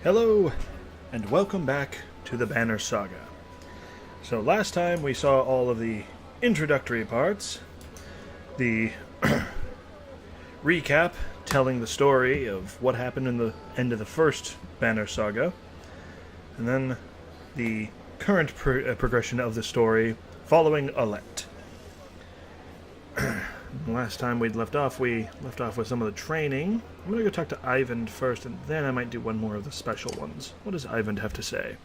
Hello, and welcome back to the Banner Saga. So last time we saw all of the introductory parts, the recap telling the story of what happened in the end of the first Banner Saga, and then the current progression of the story following Alette. Last time we left off with some of the training. I'm going to go talk to Ivan first, and then I might do one more of the special ones. What does Ivan have to say?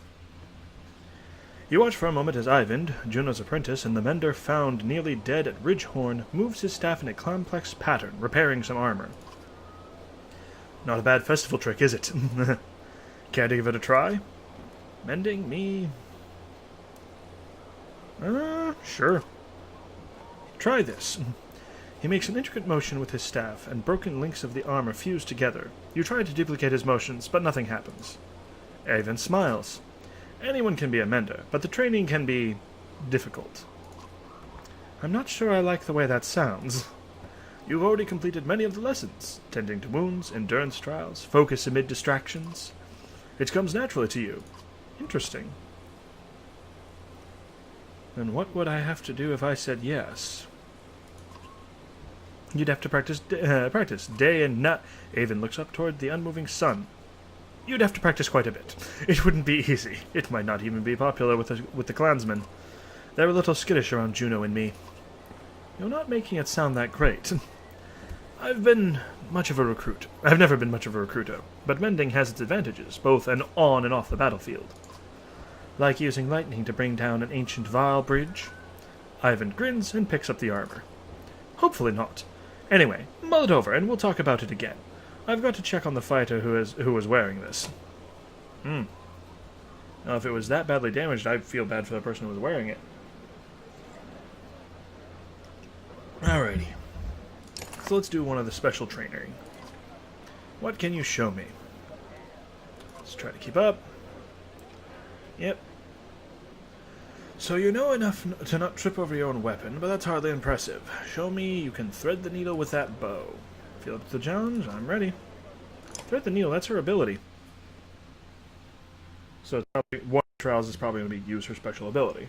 You watch for a moment as Ivan, Juno's apprentice and the mender found nearly dead at Ridgehorn, moves his staff in a complex pattern, repairing some armor. Not a bad festival trick, is it? Care to give it a try? Mending me? Sure. Try this. He makes an intricate motion with his staff, and broken links of the armor fuse together. You try to duplicate his motions, but nothing happens. Ivan smiles. Anyone can be a mender, but the training can be difficult. I'm not sure I like the way that sounds. You've already completed many of the lessons, tending to wounds, endurance trials, focus amid distractions. It comes naturally to you. Interesting. Then what would I have to do if I said yes? You'd have to practice day and night. Avon looks up toward the unmoving sun. You'd have to practice quite a bit. It wouldn't be easy. It might not even be popular with the clansmen. They're a little skittish around Juno and me. You're not making it sound that great. I've never been much of a recruiter, but mending has its advantages, both on and off the battlefield. Like using lightning to bring down an ancient Vile bridge. Ivan grins and picks up the armor. Hopefully not. Anyway, mull it over, and we'll talk about it again. I've got to check on the fighter who was wearing this. Now, if it was that badly damaged, I'd feel bad for the person who was wearing it. Alrighty. So let's do one of the special training. What can you show me? Let's try to keep up. Yep. So you know enough to not trip over your own weapon, but that's hardly impressive. Show me you can thread the needle with that bow. Feel up to the challenge? I'm ready. Thread the needle, that's her ability. So it's probably, one of the trials is probably going to be use her special ability.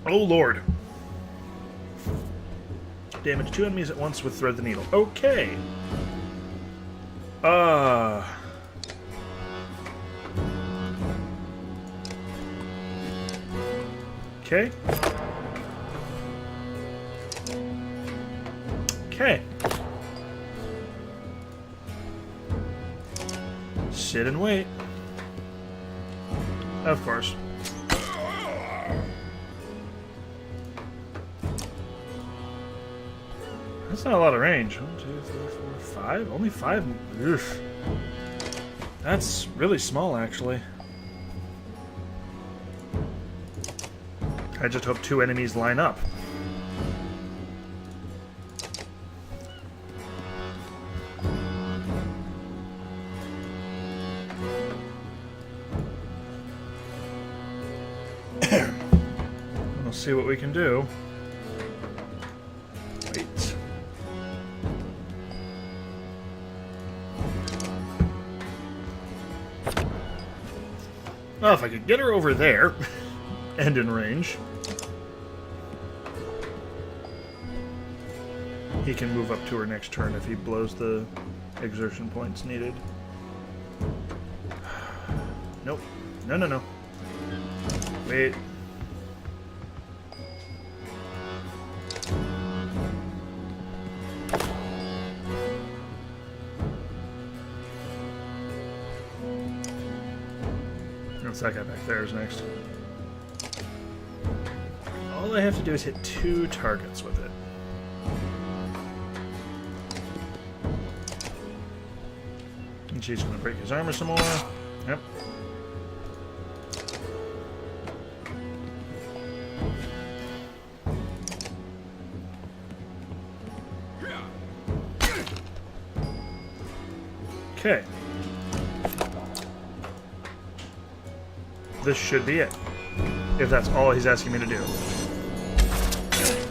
Oh lord. Damage 2 enemies at once with thread the needle. Okay. Okay. Okay. Sit and wait. Of course. That's not a lot of range. 1, 2, 3, 4, 5? Only 5? Oof. That's really small, actually. I just hope 2 enemies line up. We'll see what we can do. Wait. Oh, if I could get her over there and in range. He can move up to her next turn if he blows the exertion points needed. Nope. No. Wait. That's that guy back there is next. All I have to do is hit 2 targets with it. And she's going to break his armor some more. Yep. Okay. This should be it. If that's all he's asking me to do.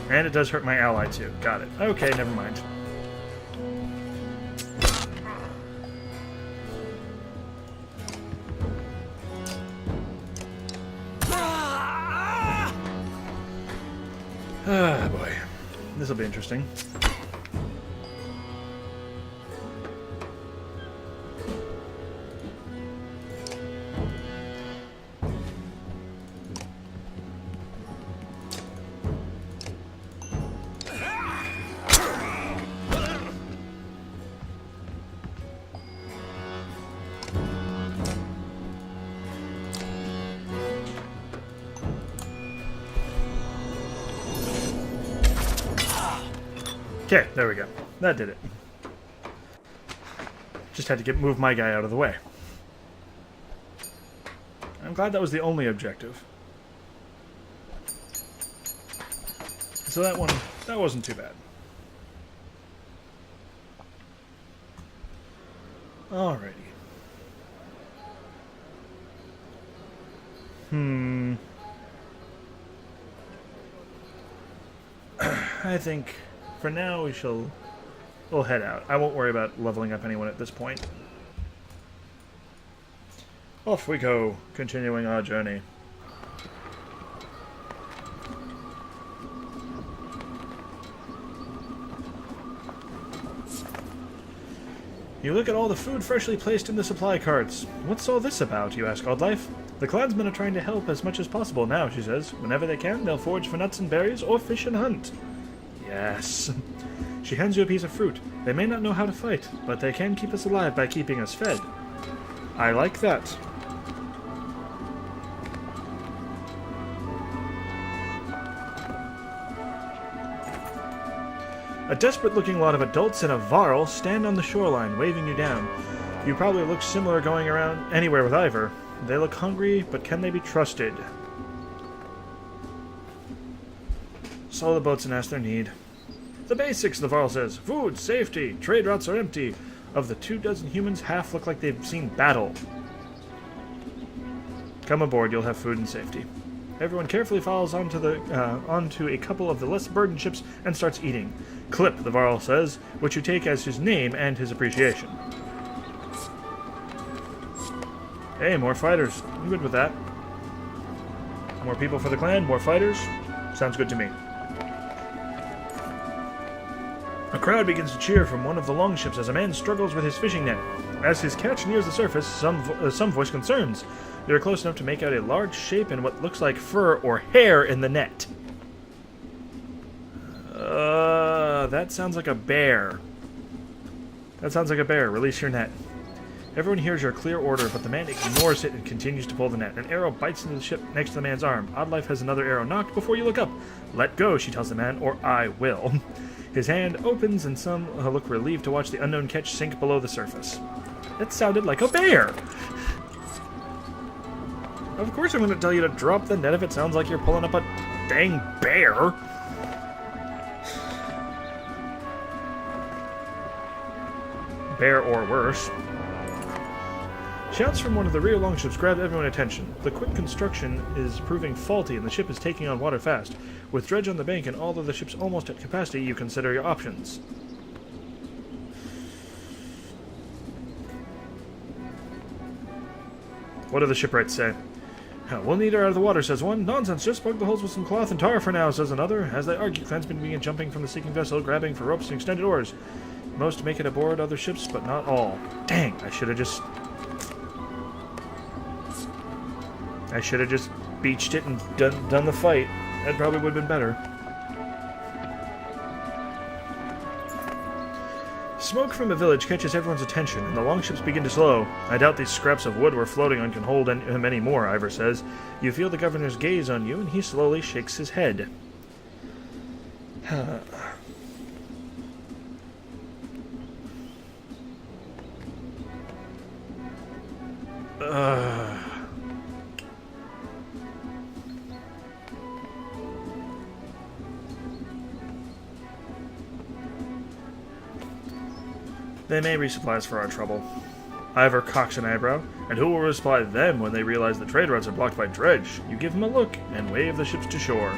And it does hurt my ally too. Got it. Okay, never mind. Ah, boy. This'll be interesting. Okay, there we go. That did it. Just had to move my guy out of the way. I'm glad that was the only objective. So that wasn't too bad. Alrighty. I think for now we'll head out. I won't worry about leveling up anyone at this point. Off we go, continuing our journey. You look at all the food freshly placed in the supply carts. What's all this about, you ask Oddlife. The clansmen are trying to help as much as possible now, she says. Whenever they can, they'll forage for nuts and berries or fish and hunt. Yes. She hands you a piece of fruit. They may not know how to fight, but they can keep us alive by keeping us fed. I like that. A desperate-looking lot of adults in a varl stand on the shoreline, waving you down. You probably look similar going around anywhere with Ivor. They look hungry, but can they be trusted? Saw the boats and asked their need. The basics, the varl says. Food, safety, trade routes are empty. Of the 24 humans, half look like they've seen battle. Come aboard, you'll have food and safety. Everyone carefully follows onto a couple of the less burdened ships and starts eating. Clip, the varl says, which you take as his name and his appreciation. Hey, more fighters. I'm good with that. More people for the clan, more fighters. Sounds good to me. A crowd begins to cheer from one of the longships as a man struggles with his fishing net. As his catch nears the surface, some voice concerns. You're close enough to make out a large shape in what looks like fur or hair in the net. That sounds like a bear. That sounds like a bear. Release your net. Everyone hears your clear order, but the man ignores it and continues to pull the net. An arrow bites into the ship next to the man's arm. Oddlife has another arrow knocked before you look up. Let go, she tells the man, or I will. His hand opens and some look relieved to watch the unknown catch sink below the surface. That sounded like a bear! Of course I'm going to tell you to drop the net if it sounds like you're pulling up a dang bear! Bear or worse. Shouts from one of the rear longships grab everyone's attention. The quick construction is proving faulty and the ship is taking on water fast. With dredge on the bank and all of the ships almost at capacity, you consider your options. What do the shipwrights say? We'll need her out of the water, says one. Nonsense, just plug the holes with some cloth and tar for now, says another. As they argue, clansmen begin jumping from the sinking vessel, grabbing for ropes and extended oars. Most make it aboard other ships, but not all. Dang, I should have just beached it and done the fight. That probably would have been better. Smoke from a village catches everyone's attention, and the longships begin to slow. I doubt these scraps of wood we're floating on can hold many more, Ivor says. You feel the governor's gaze on you, and he slowly shakes his head. They may resupply us for our trouble. Ivor cocks an eyebrow, and who will resupply them when they realize the trade routes are blocked by dredge? You give them a look, and wave the ships to shore.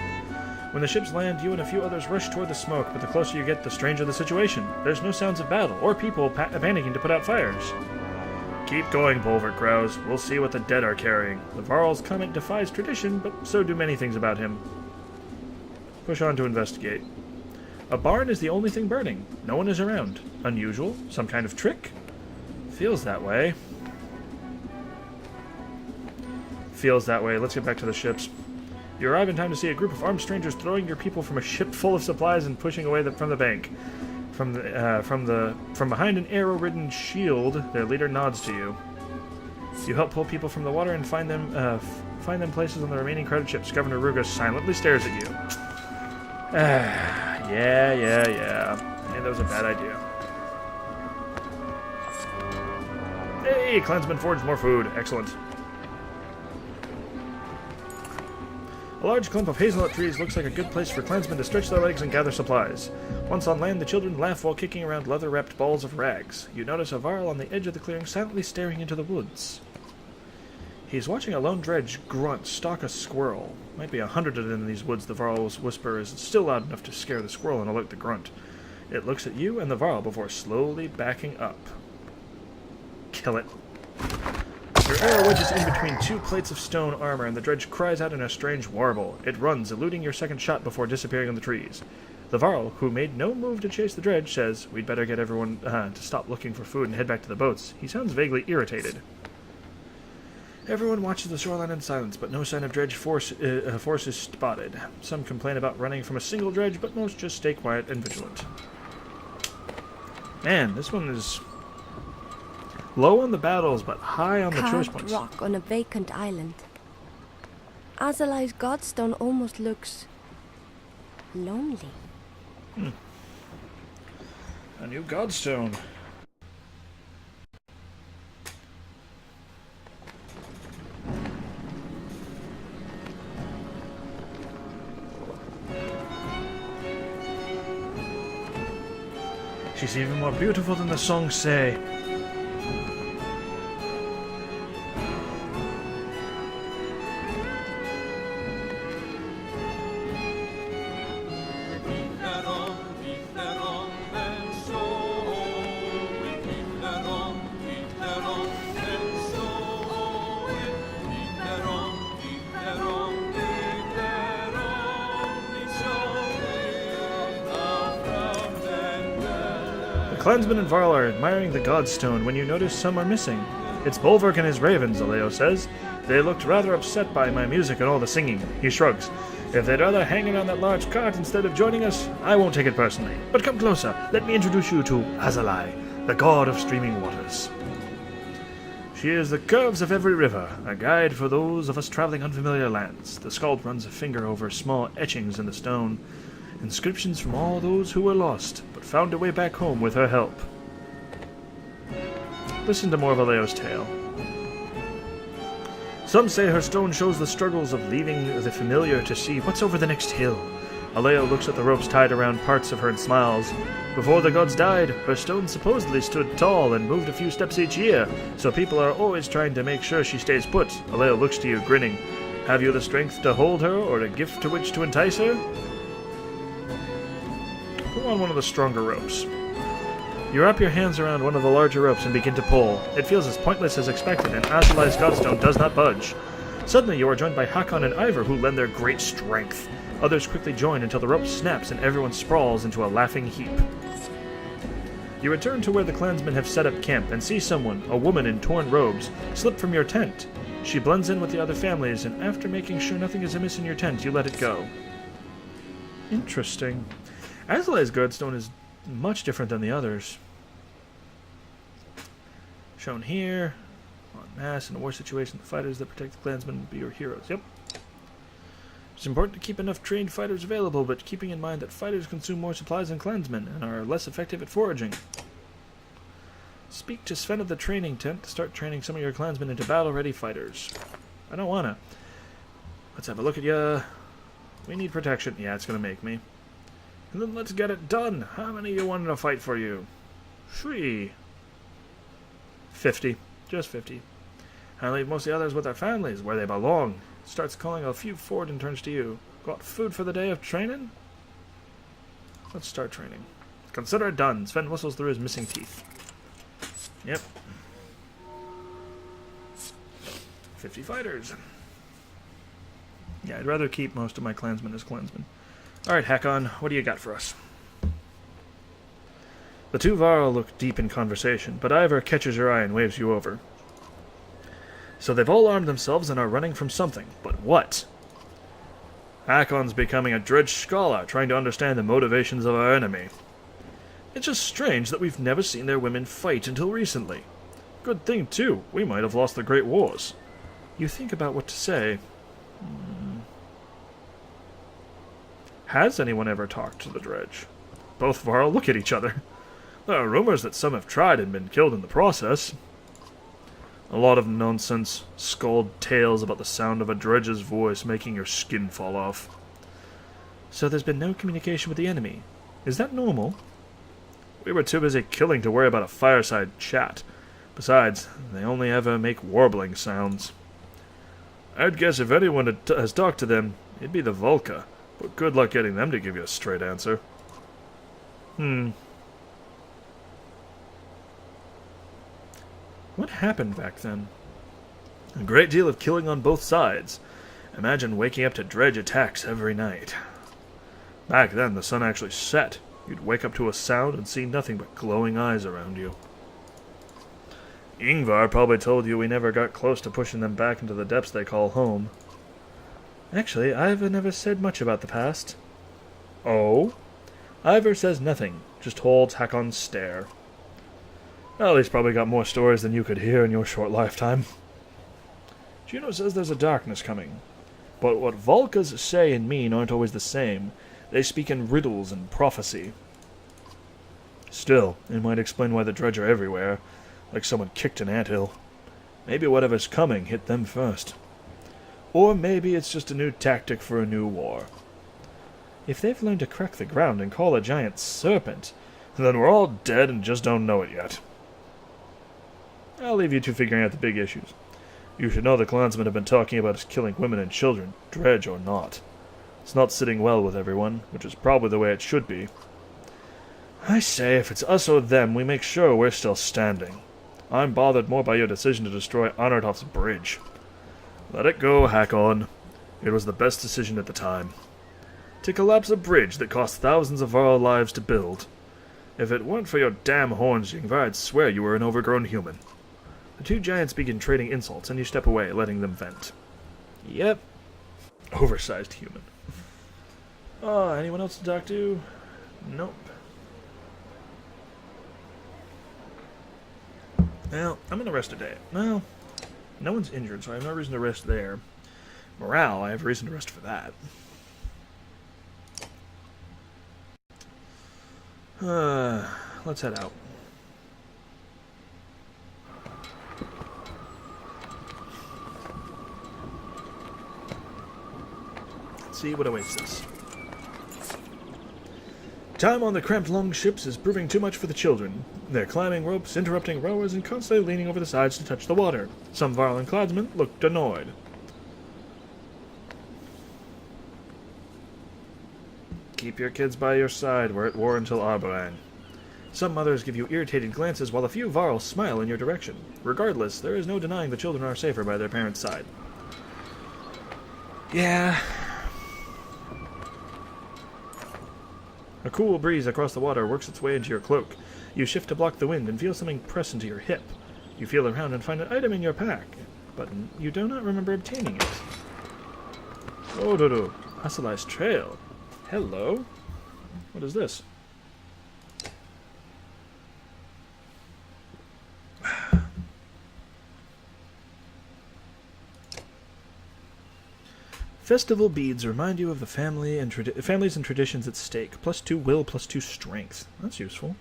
When the ships land, you and a few others rush toward the smoke, but the closer you get, the stranger the situation. There's no sounds of battle, or people panicking to put out fires. Keep going, Bulwark growls. We'll see what the dead are carrying. The varl's comment defies tradition, but so do many things about him. Push on to investigate. A barn is the only thing burning. No one is around. Unusual? Some kind of trick? Feels that way. Feels that way. Let's get back to the ships. You arrive in time to see a group of armed strangers throwing your people from a ship full of supplies and pushing away from the bank. From behind an arrow-ridden shield, their leader nods to you. You help pull people from the water and find them places on the remaining crowded ships. Governor Ruga silently stares at you. Yeah. That was a bad idea. Hey, clansmen forged more food. Excellent. A large clump of hazelnut trees looks like a good place for clansmen to stretch their legs and gather supplies. Once on land, the children laugh while kicking around leather-wrapped balls of rags. You notice a varl on the edge of the clearing silently staring into the woods. He's watching a lone dredge grunt stalk a squirrel. Might be 100 of them in these woods. The varl's whisper is still loud enough to scare the squirrel and alert the grunt. It looks at you and the varl before slowly backing up. Kill it. Your arrow wedges in between two plates of stone armor, and the dredge cries out in a strange warble. It runs, eluding your second shot before disappearing in the trees. The varl, who made no move to chase the dredge, says, "We'd better get everyone to stop looking for food and head back to the boats." He sounds vaguely irritated. Everyone watches the shoreline in silence, but no sign of dredge force is spotted. Some complain about running from a single dredge, but most just stay quiet and vigilant. Man, this one is low on the battles, but high on the choice points. Rock on a vacant island. Azalai's godstone almost looks lonely. A new godstone. She's even more beautiful than the songs say. Clansmen and varl are admiring the godstone when you notice some are missing. It's Bulwark and his ravens, Aleo says. They looked rather upset by my music and all the singing. He shrugs. If they'd rather hang around that large cart instead of joining us, I won't take it personally. But come closer. Let me introduce you to Azalai, the god of streaming waters. She is the curves of every river, a guide for those of us traveling unfamiliar lands. The skald runs a finger over small etchings in the stone. Inscriptions from all those who were lost, but found a way back home with her help. Listen to more of Aleo's tale. Some say her stone shows the struggles of leaving the familiar to see what's over the next hill. Aleo looks at the ropes tied around parts of her and smiles. Before the gods died, her stone supposedly stood tall and moved a few steps each year, so people are always trying to make sure she stays put. Aleo looks to you, grinning. Have you the strength to hold her, or a gift to which to entice her? Pull on one of the stronger ropes. You wrap your hands around one of the larger ropes and begin to pull. It feels as pointless as expected, and Azalai's godstone does not budge. Suddenly you are joined by Hakon and Ivor, who lend their great strength. Others quickly join until the rope snaps and everyone sprawls into a laughing heap. You return to where the clansmen have set up camp and see someone, a woman in torn robes, slip from your tent. She blends in with the other families, and after making sure nothing is amiss in your tent, you let it go. Interesting. Azalai's godstone is much different than the others. Shown here, en masse, in a war situation, the fighters that protect the clansmen will be your heroes. Yep. It's important to keep enough trained fighters available, but keeping in mind that fighters consume more supplies than clansmen and are less effective at foraging. Speak to Sven of the training tent to start training some of your clansmen into battle-ready fighters. I don't wanna. Let's have a look at ya. We need protection. Yeah, it's gonna make me. And then let's get it done. How many of you wanted to fight for you? 3. 50. Just 50. I leave most of the others with their families, where they belong. Starts calling a few forward and turns to you. Got food for the day of training? Let's start training. Consider it done. Sven whistles through his missing teeth. Yep. 50 fighters. Yeah, I'd rather keep most of my clansmen as clansmen. Alright, Hakon, what do you got for us? The two Varl look deep in conversation, but Ivar catches your eye and waves you over. So they've all armed themselves and are running from something, but what? Hakon's becoming a dredge scholar, trying to understand the motivations of our enemy. It's just strange that we've never seen their women fight until recently. Good thing, too, we might have lost the Great Wars. You think about what to say. Has anyone ever talked to the dredge? Both Varl look at each other. There are rumors that some have tried and been killed in the process. A lot of nonsense, scald tales about the sound of a dredge's voice making your skin fall off. So there's been no communication with the enemy. Is that normal? We were too busy killing to worry about a fireside chat. Besides, they only ever make warbling sounds. I'd guess if anyone has talked to them, it'd be the Volca, but good luck getting them to give you a straight answer. What happened back then? A great deal of killing on both sides. Imagine waking up to dredge attacks every night. Back then, the sun actually set. You'd wake up to a sound and see nothing but glowing eyes around you. Ingvar probably told you we never got close to pushing them back into the depths they call home. Actually, Ivar never said much about the past. Oh? Ivar says nothing, just holds Hakon's stare. Well, he's probably got more stories than you could hear in your short lifetime. Juno says there's a darkness coming. But what Volcas say and mean aren't always the same. They speak in riddles and prophecy. Still, it might explain why the dredge are everywhere, like someone kicked an anthill. Maybe whatever's coming hit them first. Or maybe it's just a new tactic for a new war. If they've learned to crack the ground and call a giant serpent, then we're all dead and just don't know it yet. I'll leave you two figuring out the big issues. You should know the clansmen have been talking about us killing women and children, dredge or not. It's not sitting well with everyone, which is probably the way it should be. I say, if it's us or them, we make sure we're still standing. I'm bothered more by your decision to destroy Anartov's bridge. Let it go, Hakon. It was the best decision at the time. To collapse a bridge that cost thousands of our lives to build. If it weren't for your damn horns, Ingvar, I'd swear you were an overgrown human. The two giants begin trading insults, and you step away, letting them vent. Yep. Oversized human. Oh, anyone else to talk to? Nope. Well, I'm gonna rest a day. Well, no one's injured, so I have no reason to rest there. Morale, I have reason to rest for that. Let's head out. Let's see what awaits us. Time on the cramped longships is proving too much for the children. They're climbing ropes, interrupting rowers, and constantly leaning over the sides to touch the water. Some Varl and clansmen looked annoyed. Keep your kids by your side. We're at war until Arberrang. Some mothers give you irritated glances while a few Varl smile in your direction. Regardless, there is no denying the children are safer by their parents' side. Yeah. A cool breeze across the water works its way into your cloak. You shift to block the wind and feel something press into your hip. You feel around and find an item in your pack, but you do not remember obtaining it. Oh, Dodo. Hasselai's trail. Hello. What is this? Festival beads remind you of the families and traditions at stake. +2 will, +2 strength. That's useful.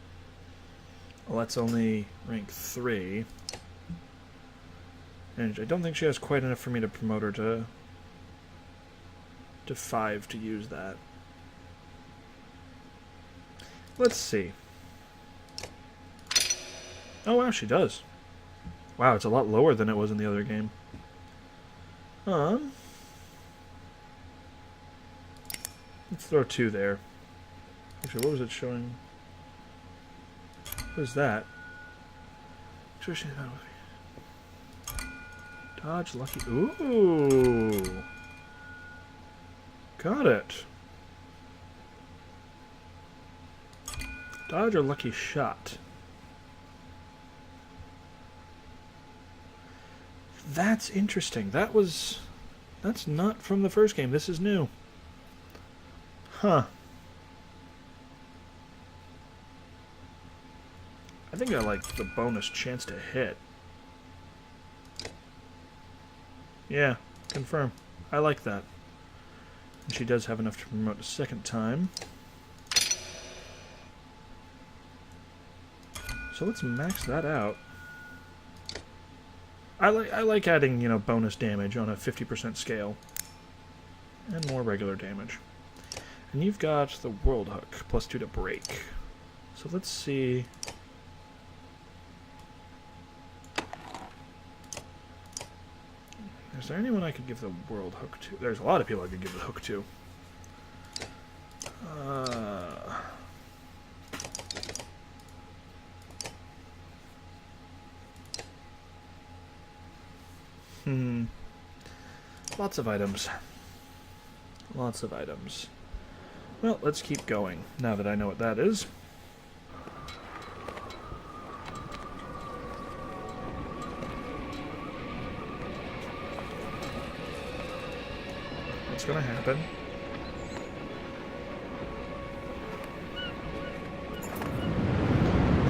Well, that's only rank 3. And I don't think she has quite enough for me to promote her to 5 to use that. Let's see. Oh wow, she does. Wow, it's a lot lower than it was in the other game. Let's throw 2 there. Actually, what was it showing? What is that? Dodge lucky. Ooh! Got it. Dodge or lucky shot? That's interesting. That's not from the first game. This is new. Huh. I think I like the bonus chance to hit. Yeah, confirm. I like that. And she does have enough to promote a second time. So let's max that out. I like adding, you know, bonus damage on a 50% scale. And more regular damage. And you've got the World Hook, +2 to break. So let's see... Is there anyone I could give the World Hook to? There's a lot of people I could give the hook to. Lots of items. Lots of items. Well, let's keep going, now that I know what that is. What's gonna happen?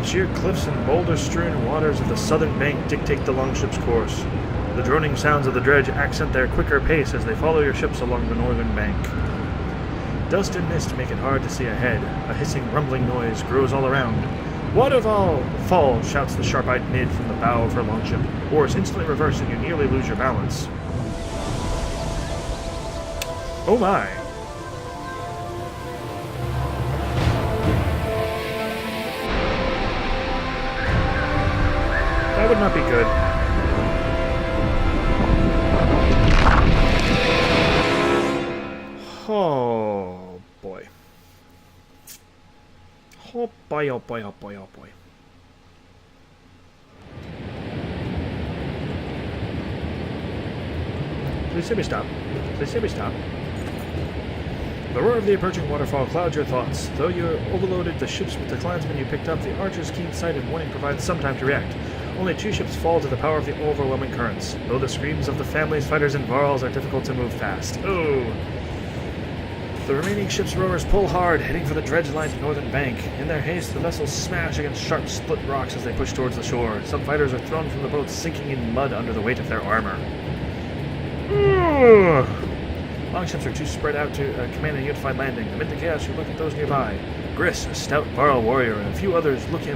The sheer cliffs and boulder-strewn waters of the southern bank dictate the longship's course. The droning sounds of the dredge accent their quicker pace as they follow your ships along the northern bank. Dust and mist make it hard to see ahead. A hissing, rumbling noise grows all around. Waterfall! Shouts the sharp-eyed mid from the bow of her longship. Oars instantly reverse and you nearly lose your balance. Oh my! That would not be good. Oh boy. Oh boy, oh boy, oh boy, oh boy. Please say me stop. Please say me stop. The roar of the approaching waterfall clouds your thoughts. Though you overloaded the ships with the clansmen you picked up, the archer's keen sight and warning provides some time to react. Only 2 ships fall to the power of the overwhelming currents, though the screams of the families, fighters, and varls are difficult to move fast. Oh! The remaining ship's rowers pull hard, heading for the dredge-lined northern bank. In their haste, the vessels smash against sharp split rocks as they push towards the shore. Some fighters are thrown from the boats, sinking in mud under the weight of their armor. Longships are too spread out to command a unified landing. Amid the chaos, you look at those nearby. Gris, a stout Varl warrior, and a few others look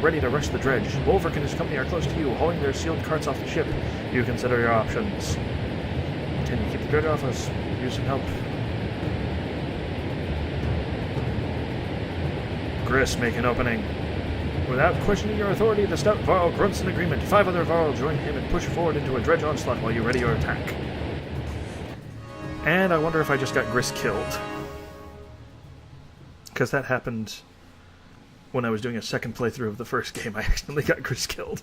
ready to rush the dredge. Wolverk and his company are close to you, hauling their sealed carts off the ship. You consider your options. Continue to keep the dredge off us. Use some help. Gris, make an opening. Without questioning your authority, the stout Varl grunts in agreement. 5 other Varl join him and push forward into a dredge onslaught while you ready your attack. And I wonder if I just got Gris killed. Because that happened when I was doing a second playthrough of the first game. I accidentally got Gris killed.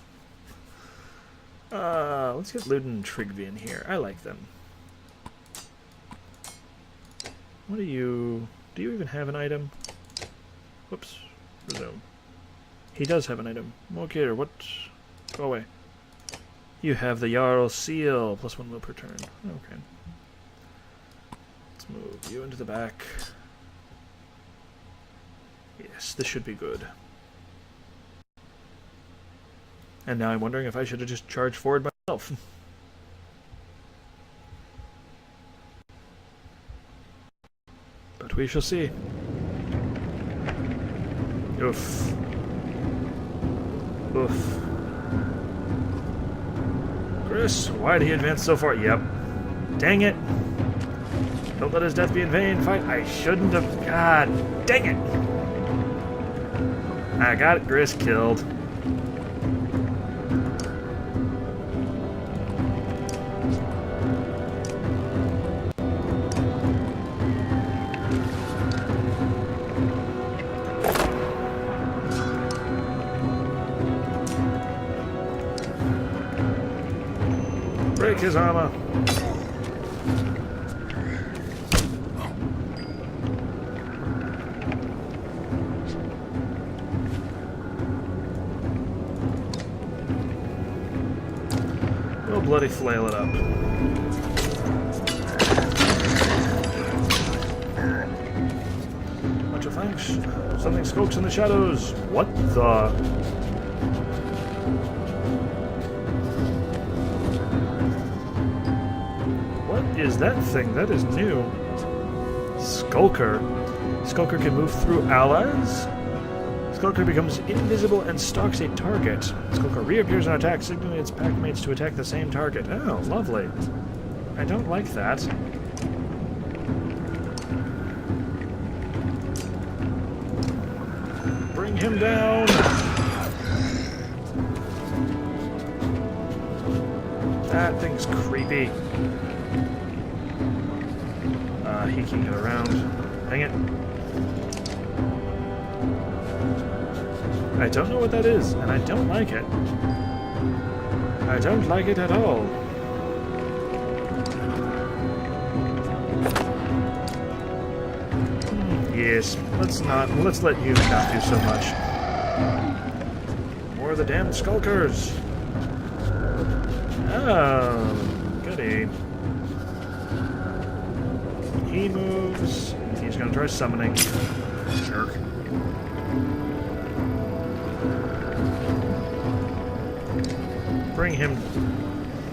Let's get Luden and Trigvi in here. I like them. What are you... Do you even have an item? Whoops. Resume. He does have an item. Okay, what... Go away. You have the Jarl Seal. +1 will per turn. Okay. Let's move you into the back. Yes, this should be good. And now I'm wondering if I should have just charged forward myself. But we shall see. Oof. Oof. Chris, why did he advance so far? Yep. Dang it. Don't let his death be in vain. Fight. I shouldn't have. God dang it. I got Gris killed. Break his armor. bloody flail it up. Much of thanks. Something skulks in the shadows. What the? What is that thing? That is new. Skulker. Skulker can move through allies. Skulker becomes invisible and stalks a target. Skulker reappears on attack, signaling its packmates to attack the same target. Oh, lovely. I don't like that. Bring him down! That thing's creepy. He can get around. Dang it. I don't know what that is, and I don't like it. I don't like it at all. Yes, let's let you not do so much. More of the damn skulkers. Oh, goody. He moves. He's gonna try summoning. Jerk.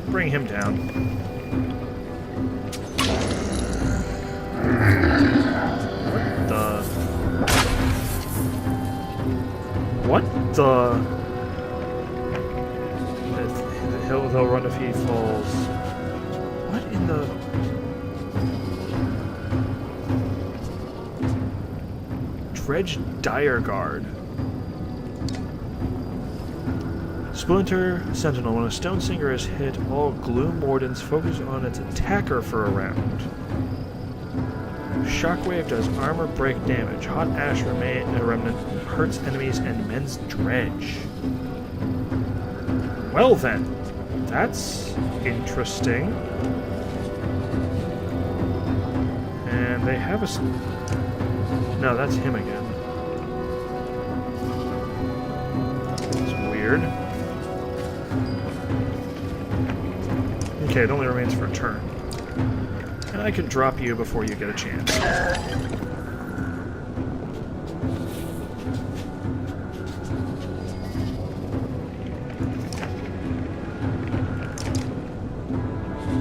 Bring him down. What the? They'll run if he falls. What in the? Dredge Dire Guard. Splinter Sentinel. When a Stone Singer is hit, all Gloom Wardens focus on its attacker for a round. Shockwave does armor break damage. Hot Ash Remnant hurts enemies and mends Dredge. Well then, that's interesting. And they have a... No, that's him again. It's weird. Okay, it only remains for a turn. And I can drop you before you get a chance.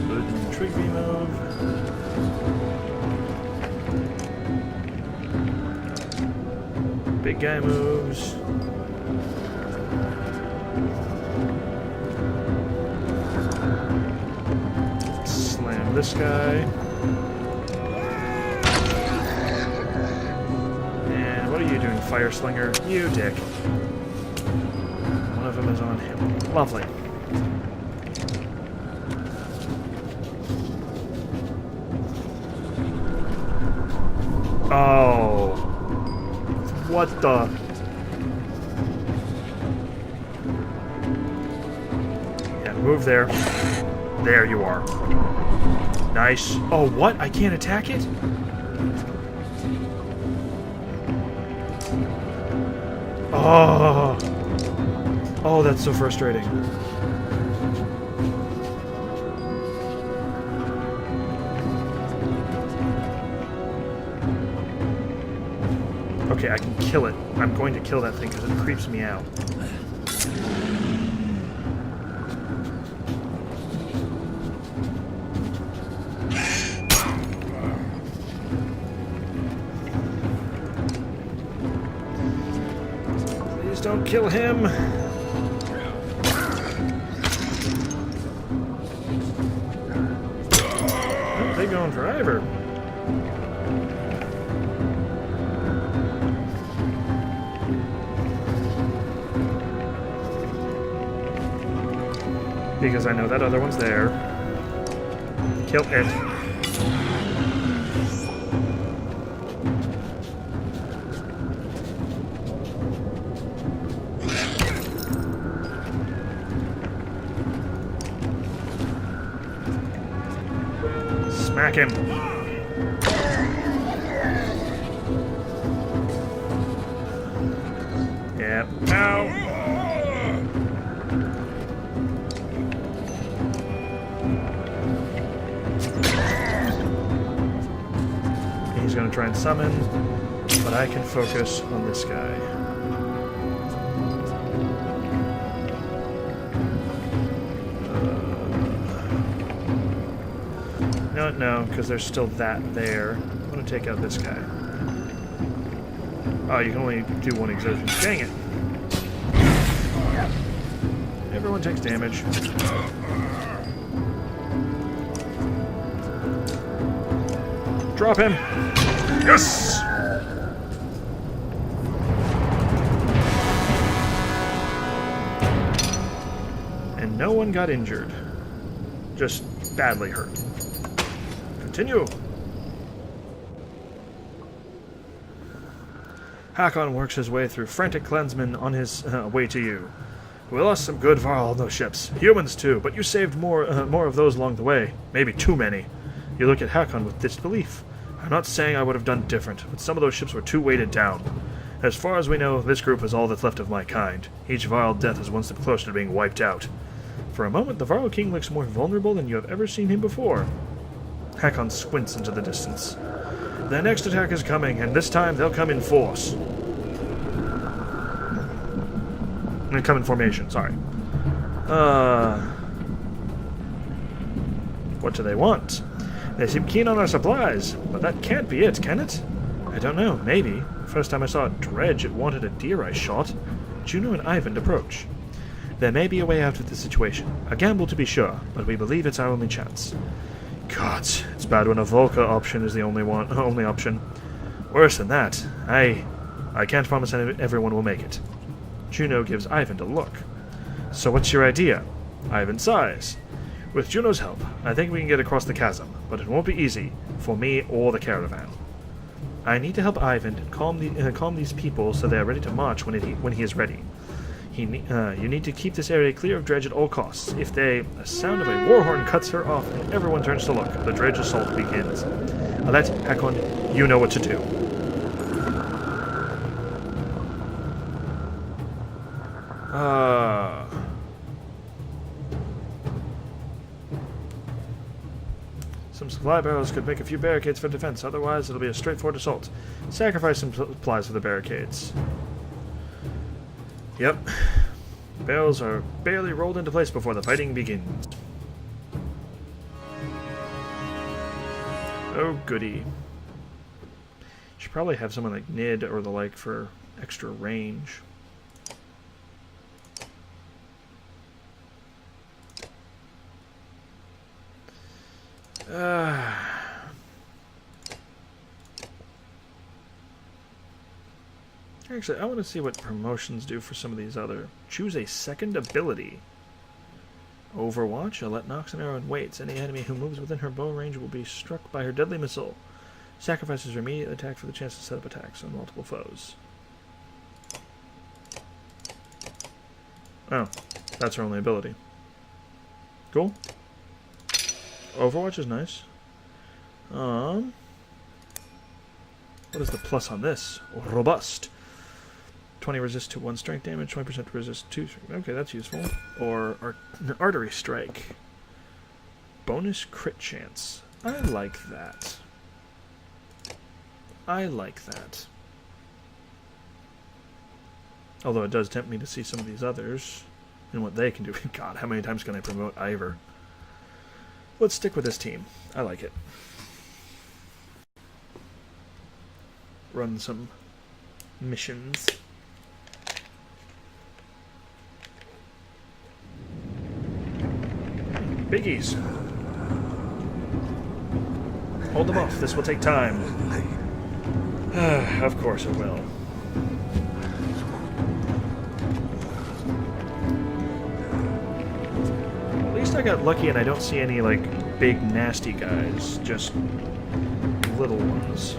Good trick me move. Big guy moves. Slam this guy. And what are you doing, Fire Slinger? You dick. One of them is on him. Lovely. Oh. What the? Yeah, move there. There you are. Nice. Oh, what? I can't attack it? Oh. Oh, that's so frustrating. Okay, I can kill it. I'm going to kill that thing because it creeps me out. Please don't kill him. Oh, they're going forever. Because I know that other one's there. Kill it. Smack him. Yeah. Ow. going to try and summon, but I can focus on this guy. No, because there's still that there. I'm going to take out this guy. Oh, you can only do one exertion. Dang it. Everyone takes damage. Drop him! Yes! And no one got injured. Just badly hurt. Continue! Hakon works his way through frantic clansmen on his way to you. We lost some good Varaldo ships, humans too, but you saved more of those along the way. Maybe too many. You look at Hakon with disbelief. I'm not saying I would have done different, but some of those ships were too weighted down. As far as we know, this group is all that's left of my kind. Each Varl death is one step closer to being wiped out. For a moment, the Varl King looks more vulnerable than you have ever seen him before. Hakon squints into the distance. Their next attack is coming, and this time they'll come in force. Come in formation, sorry. What do they want? They seem keen on our supplies, but that can't be it, can it? I don't know, maybe. First time I saw a dredge, it wanted a deer I shot. Juno and Ivan approach. There may be a way out of this situation. A gamble to be sure, but we believe it's our only chance. Gods, it's bad when a Volca option is the only option. Worse than that, I can't promise everyone will make it. Juno gives Ivan a look. So what's your idea? Ivan sighs. With Juno's help, I think we can get across the chasm, but it won't be easy, for me or the caravan. I need to help Ivan calm these people so they are ready to march when he is ready. You need to keep this area clear of dredge at all costs. If the sound of a war horn cuts her off and everyone turns to look, the dredge assault begins. Alette, Hakon, you know what to do. Some supply barrels could make a few barricades for defense, otherwise it'll be a straightforward assault. Sacrifice some supplies for the barricades. Yep. Barrels are barely rolled into place before the fighting begins. Oh goody. Should probably have someone like Nid or the like for extra range. Actually, I want to see what promotions do for some of these other. Choose a second ability. Overwatch. Alette knocks an arrow and waits. Any enemy who moves within her bow range will be struck by her deadly missile. Sacrifices her immediate attack for the chance to set up attacks on multiple foes. Oh, that's her only ability. Cool. Overwatch is nice. What is the plus on this? Robust. 20 resist to 1 strength damage, 20% resist 2 strength. Okay, that's useful. Or artery strike. Bonus crit chance. I like that. I like that. Although it does tempt me to see some of these others and what they can do. God, how many times can I promote Ivor? Let's stick with this team. I like it. Run some missions. Biggies. Hold them off. This will take time. Of course it will. At least I got lucky and I don't see any, like, big nasty guys. Just little ones.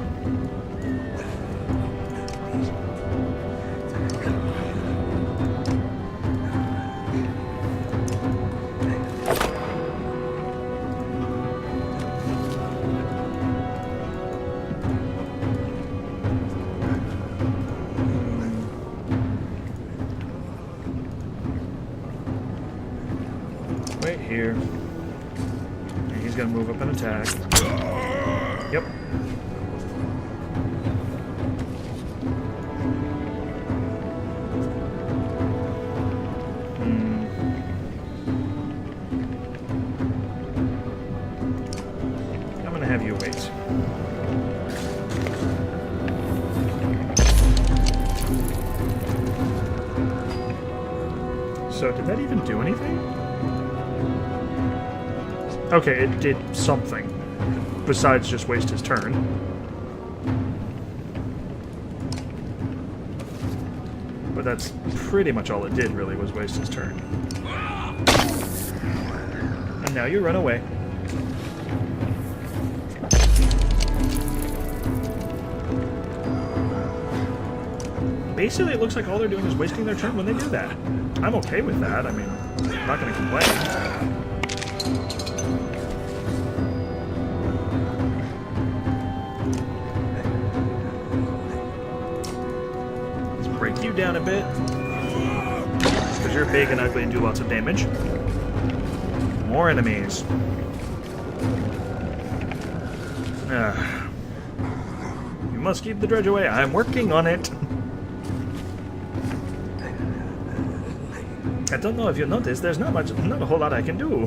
Here. And he's gonna move up and attack. Yep. So did that even do anything? Okay, it did something. Besides just waste his turn. But that's pretty much all it did, really, was waste his turn. And now you run away. Basically, it looks like all they're doing is wasting their turn when they do that. I'm okay with that. I mean, I'm not going to complain. Let's break you down a bit. Because you're big and ugly and do lots of damage. More enemies. You must keep the dredge away. I'm working on it. I don't know if you noticed, there's not a whole lot I can do.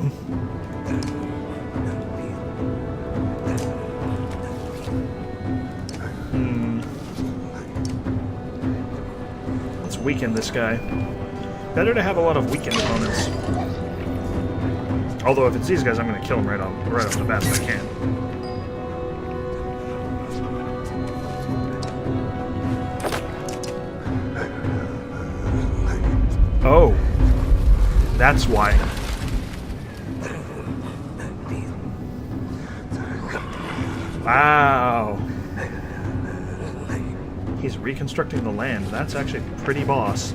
Let's weaken this guy. Better to have a lot of weakened opponents. Although if it's these guys, I'm going to kill them right off the bat if I can. Oh. That's why. Wow. He's reconstructing the land. That's actually pretty boss.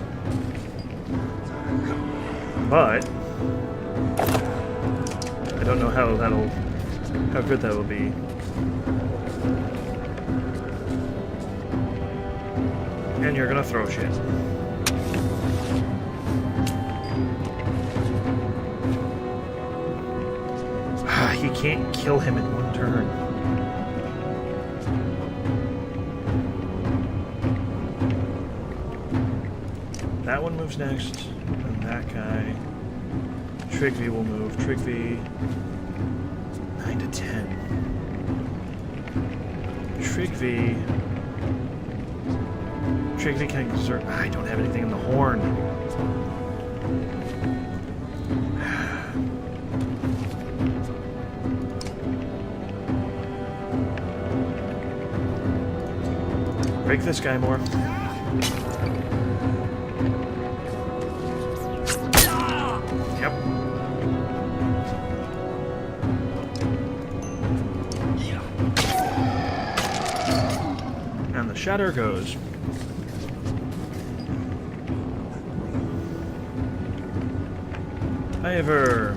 But I don't know how good that will be. And you're gonna throw shit. He can't kill him in one turn. That one moves next, and that guy. Trigby will move. Trigby 9 to 10. Trigby can exert. I don't have anything in the horn. Break this guy more. Yep. And the shatter goes. Ivor.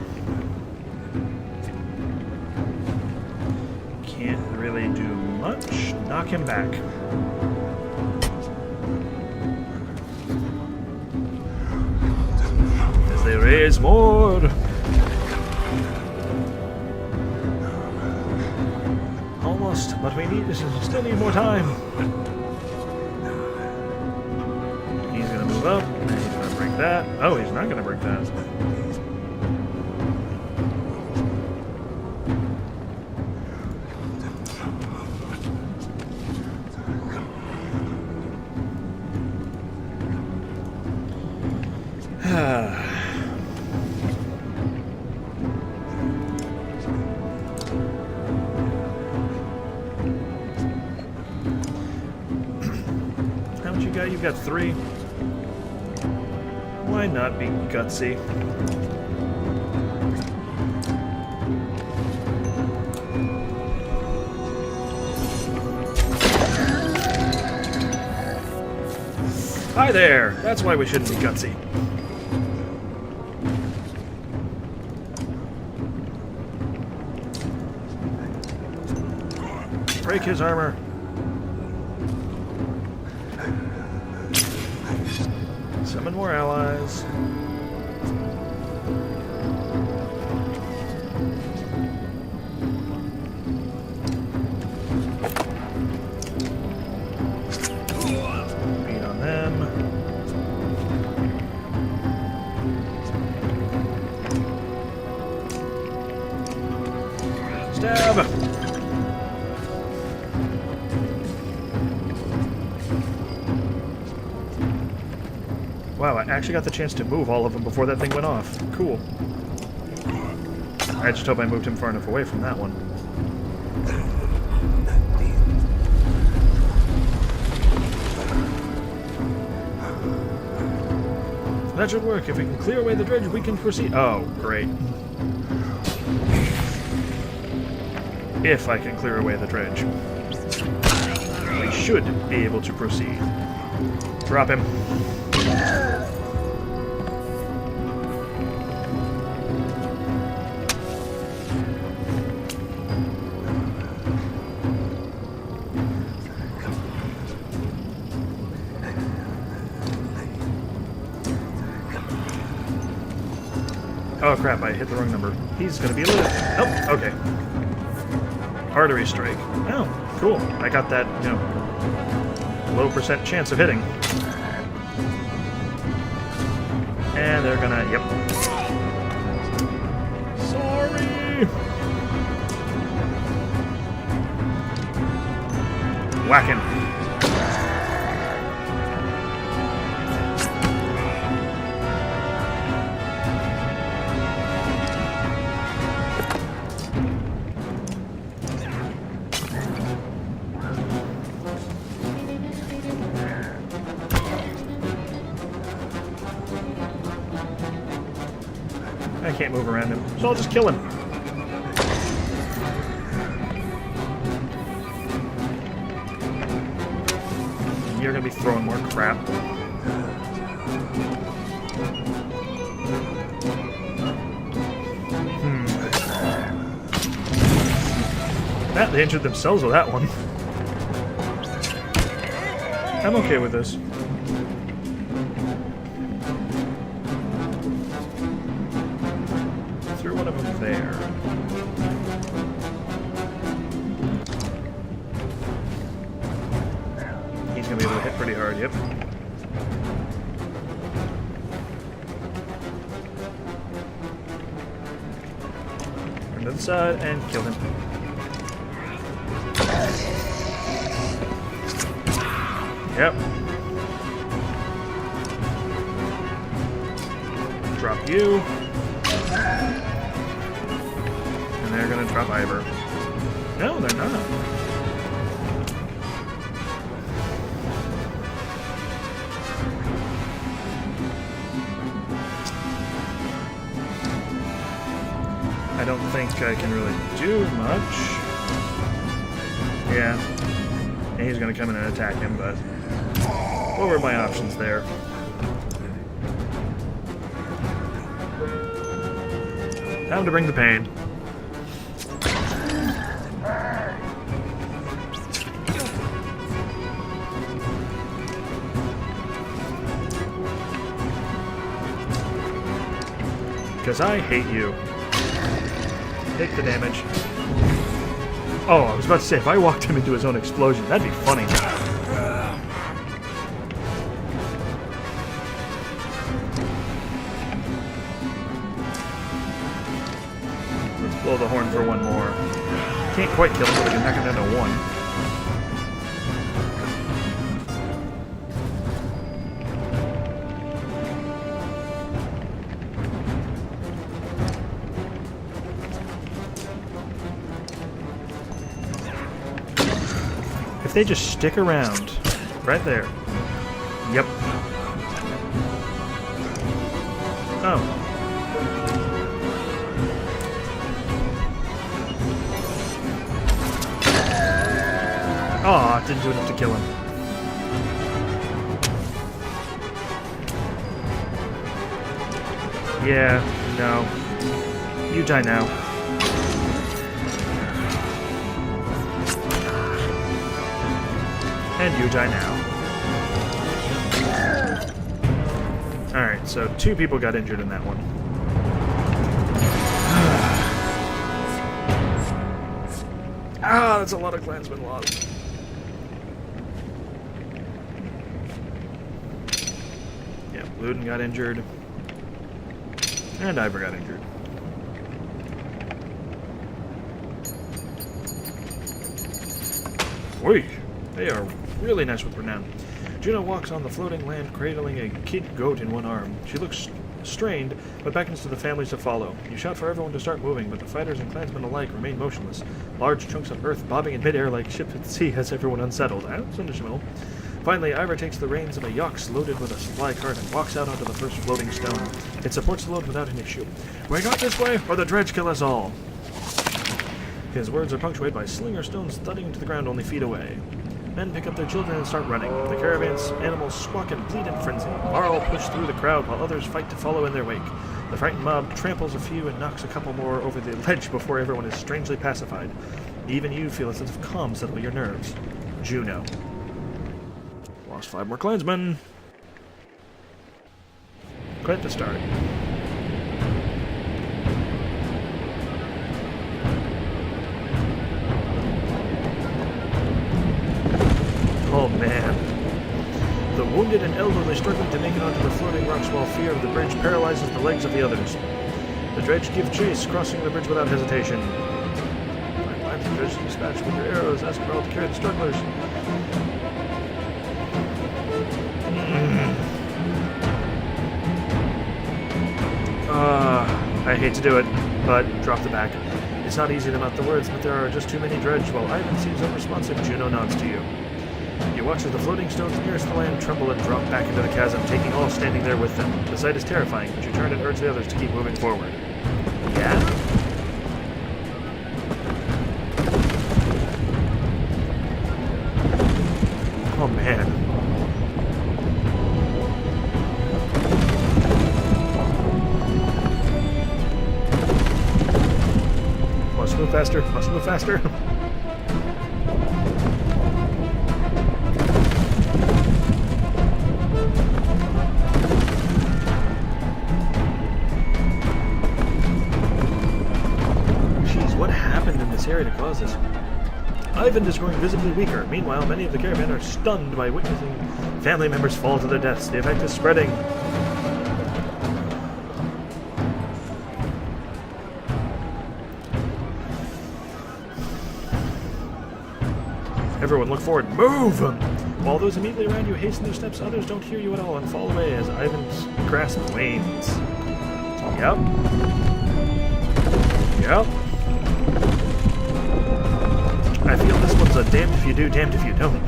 Can't really do much. Knock him back. There is more. Almost, but we still need more time. He's gonna move up, and he's gonna break that. Oh, he's not gonna break that. You've got 3. Why not be gutsy? Hi there! That's why we shouldn't be gutsy. Break his armor. Summon more allies. Beat on them. Stab! Wow, wow, I actually got the chance to move all of them before that thing went off. Cool. I just hope I moved him far enough away from that one. That should work. If we can clear away the dredge, we can proceed. Oh, great. If I can clear away the dredge, we should be able to proceed. Drop him. Oh crap, I hit the wrong number. He's gonna be a little... Oh, okay. Artery strike. Oh, cool. I got that, you know, low % chance of hitting. And they're gonna... Yep. Sorry! Whack him. I can't move around him, so I'll just kill him. You're gonna be throwing more crap. They injured themselves with that one. I'm okay with this. Threw one of them there. He's gonna be able to hit pretty hard, yep. Turn to the side and kill him. Yep. Drop you. And they're gonna drop Iver. No, they're not. I don't think I can really do much. Yeah. And he's gonna come in and attack him, but what were my options there? Time to bring the pain. Because I hate you. Take the damage. Oh, I was about to say, if I walked him into his own explosion, that'd be funny. Let's blow the horn for one more. Can't quite kill him, but we can knock him down to one. If they just stick around, right there. Yep. Oh. Aw, it didn't do enough to kill him. Yeah, no. You die now. And you die now. Alright, so 2 people got injured in that one. Ah, that's a lot of clansmen lost. Yeah, Luden got injured. And Iver got injured. Whee! They are really nice with renown. Juno walks on the floating land, cradling a kid goat in one arm. She looks strained, but beckons to the families to follow. You shout for everyone to start moving, but the fighters and clansmen alike remain motionless. Large chunks of earth bobbing in midair like ships at sea has everyone unsettled. Finally, Ivor takes the reins of a yacht loaded with a supply cart and walks out onto the first floating stone. It supports the load without an issue. We got this way, or the dredge kill us all. His words are punctuated by slinger stones thudding to the ground only feet away. Men pick up their children and start running. The caravan's animals squawk and bleat in frenzy. Marl push through the crowd while others fight to follow in their wake. The frightened mob tramples a few and knocks a couple more over the ledge before everyone is strangely pacified. Even you feel a sense of calm settle your nerves. Juno. Lost 5 more clansmen. Quit to start. Oh man. The wounded and elderly struggling to make it onto the floating rocks while fear of the bridge paralyzes the legs of the others. The dredge give chase, crossing the bridge without hesitation. Find the dredge to dispatch with your arrows, ask Marl to carry the strugglers. I hate to do it, but drop the back. It's not easy to mount the words, but there are just too many dredge. While Ivan seems unresponsive, Juno nods to you. You watch as the floating stones nearest the land tremble and drop back into the chasm, taking all standing there with them. The sight is terrifying, but you turn and urge the others to keep moving forward. Yeah? Oh man. Must move faster, must move faster. Area to cause this. Ivan is growing visibly weaker. Meanwhile, many of the caravan are stunned by witnessing family members fall to their deaths. The effect is spreading. Everyone look forward. Move! While those immediately around you hasten their steps, others don't hear you at all and fall away as Ivan's grasp wanes. Yep. Yep. I feel this one's a damned if you do, damned if you don't.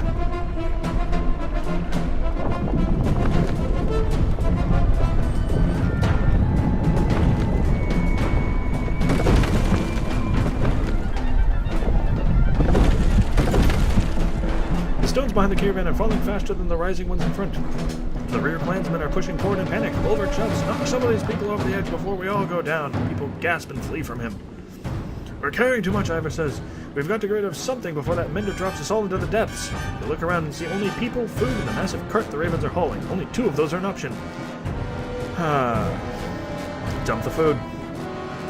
The stones behind the caravan are falling faster than the rising ones in front. The rear clansmen are pushing forward in panic. Bolver shouts, knock some of these people over the edge before we all go down. People gasp and flee from him. We're carrying too much, Ivor says. We've got to get rid of something before that mender drops us all into the depths. You look around and see only people, food, and the massive cart the ravens are hauling. Only 2 of those are an option. Dump the food.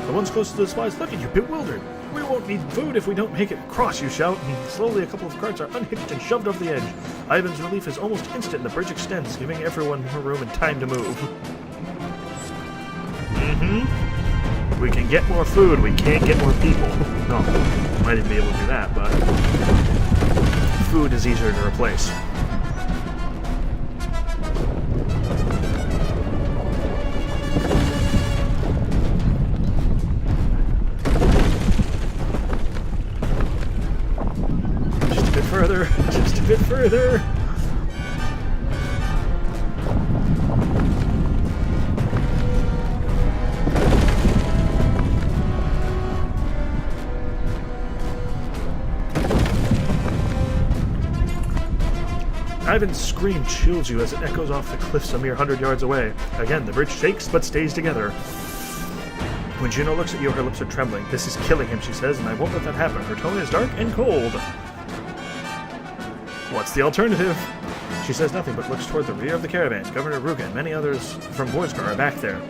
The ones closest to the supplies look at you, bewildered. We won't need food if we don't make it across, you shout, and slowly a couple of carts are unhitched and shoved off the edge. Ivan's relief is almost instant and the bridge extends, giving everyone more room and time to move. We can get more food, we can't get more people. No, might even be able to do that, but food is easier to replace. Just a bit further, just a bit further. Ivan's scream chills you as it echoes off the cliffs a mere 100 yards away. Again, the bridge shakes but stays together. When Juno looks at you, her lips are trembling. This is killing him, she says, and I won't let that happen. Her tone is dark and cold. What's the alternative? She says nothing but looks toward the rear of the caravan. Governor Ruga and many others from Borsgar are back there.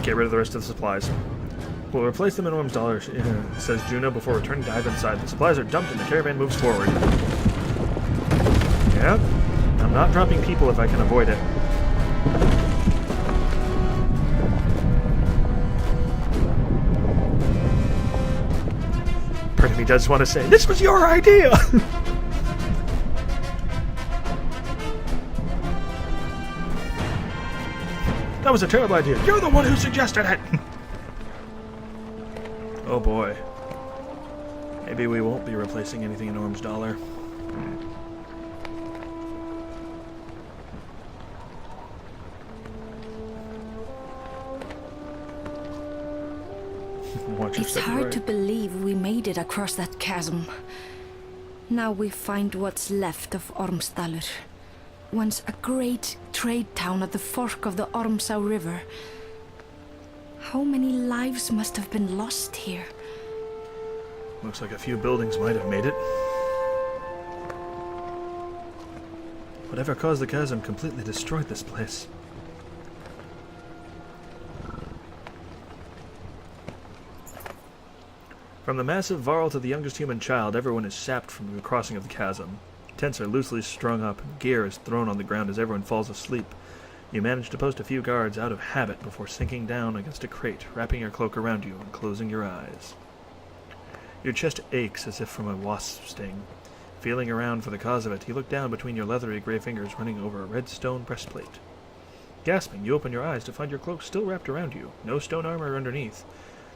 Get rid of the rest of the supplies. We'll replace them in Orm's dollars, says Juno before returning to Ivan's side. The supplies are dumped and the caravan moves forward. Yep. I'm not dropping people if I can avoid it. Pretty me does want to say, this was your idea! That was a terrible idea. You're the one who suggested it! Oh boy. Maybe we won't be replacing anything in Orm's Dollar. It's hard to believe we made it across that chasm. Now we find what's left of Ormsdalr. Once a great trade town at the fork of the Ormsau River. How many lives must have been lost here? Looks like a few buildings might have made it. Whatever caused the chasm completely destroyed this place. From the massive Varl to the youngest human child, everyone is sapped from the crossing of the chasm. Tents are loosely strung up, and gear is thrown on the ground as everyone falls asleep. You manage to post a few guards out of habit before sinking down against a crate, wrapping your cloak around you and closing your eyes. Your chest aches as if from a wasp sting. Feeling around for the cause of it, you look down between your leathery gray fingers running over a red stone breastplate. Gasping, you open your eyes to find your cloak still wrapped around you, no stone armor underneath.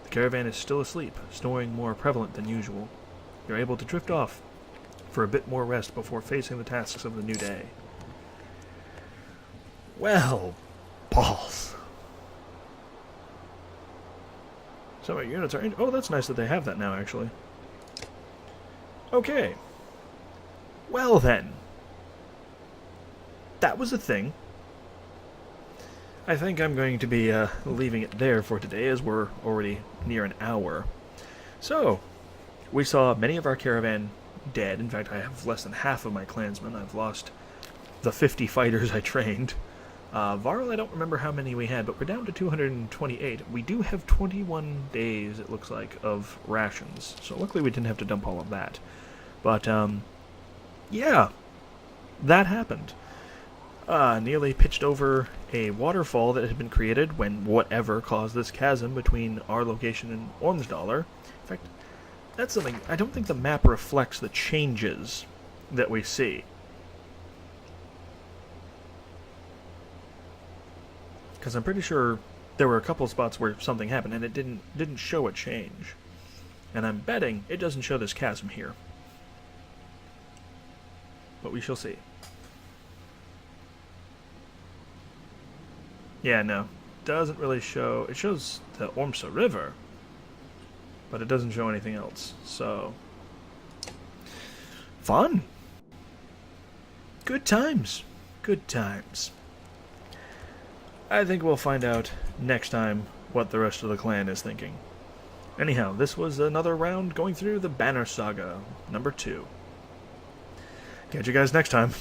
The caravan is still asleep, snoring more prevalent than usual. You're able to drift off for a bit more rest before facing the tasks of the new day. Well, balls. So our units are in... Oh, that's nice that they have that now, actually. Okay. Well, then. That was a thing. I think I'm going to be leaving it there for today, as we're already near an hour. So, we saw many of our caravan dead. In fact, I have less than half of my clansmen. I've lost the 50 fighters I trained. Varl, I don't remember how many we had, but we're down to 228. We do have 21 days, it looks like, of rations. So luckily we didn't have to dump all of that. But, yeah, that happened. Nearly pitched over a waterfall that had been created when whatever caused this chasm between our location and Ormsdalr. In fact, that's something... I don't think the map reflects the changes that we see. Because I'm pretty sure there were a couple of spots where something happened and it didn't show a change. And I'm betting it doesn't show this chasm here. But we shall see. Yeah, no. Doesn't really show... It shows the Ormsau River, but it doesn't show anything else. So... fun! Good times. Good times. I think we'll find out next time what the rest of the clan is thinking. Anyhow, this was another round going through the Banner Saga, number 2. Catch you guys next time.